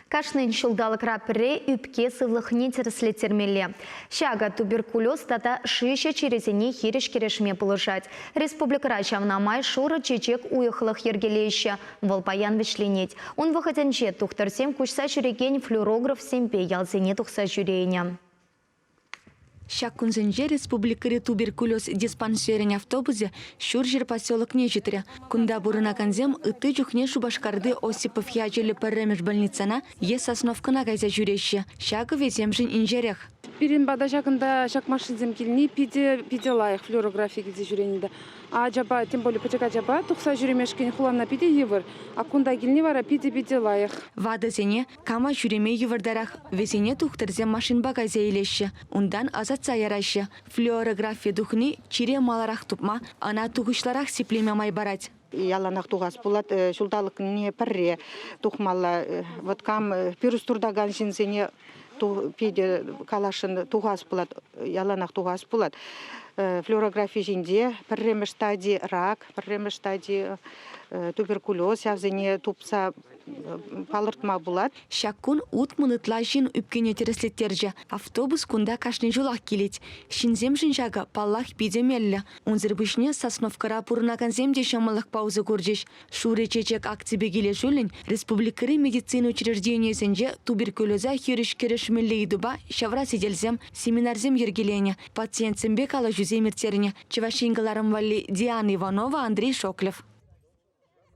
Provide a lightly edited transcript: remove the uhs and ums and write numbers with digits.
Кашнын шылдалық рапіре үпке сывлықне терслетермелі. Шага туберкулез тата шище черезіне хиреш керешме пылышать. Республика Чавнамай шуры чечек уйықлық ергелейші. Волпаян вишленеть. Он выходенче тухтарсем кушса жүреген флюорограф семпе ялзене тухса жүрейне. Шаккунзенже республикари туберкулез диспансерин автобусе шуржир поселок Нежитре. Кунда бурына канзем ыты жүхне Шубашкарды Осипов ячелі пірремеш больницана ес основкана гайза жүреші. Шагы веземжін инжерех. Пирин бада шагында шакмашынзем келіне пиде лайық флюорография келзе жүренінде. А жаба, тем более пачака жаба, тухса жүремешкен хуланна пиде евір. А кунда келіне вара пиде лайық. Вады зене кама жүреме евірдарах. Везене тухтырзем машин багайза елеші. Ундан азат саярашы. Флюорография духны чире маларах тупма, ана туғышларах сиплеме барать. Яланақ туғас болат, шулдалық не пірре тухмалла. Вот кам пирус турдаган жинзене пиде калашын туғас болат, яланақ туғас болат. Флюорография жинде пірремеш стадии рак, пірремеш стадии туберкулез, явзене тупса палыртма булат. Шаккун ут мынытла жин үпкене тереслеттерже. Автобус кунда кашны жулақ келет. Шинзем жинжага паллах бидемелі. Унзырбышне Сосновкара пурынаган земде шамылық паузы көрдеш. Шуры чечек актибе келе жүлін республикары медицина учреждениесенже туберкулеза хириш керешмелі идуба шавра сиделзем семинарзем ергелене. Пациентсембе кала жүземертеріне. Чевашингаларым вали Диана Иванова, Андрей Шоклев.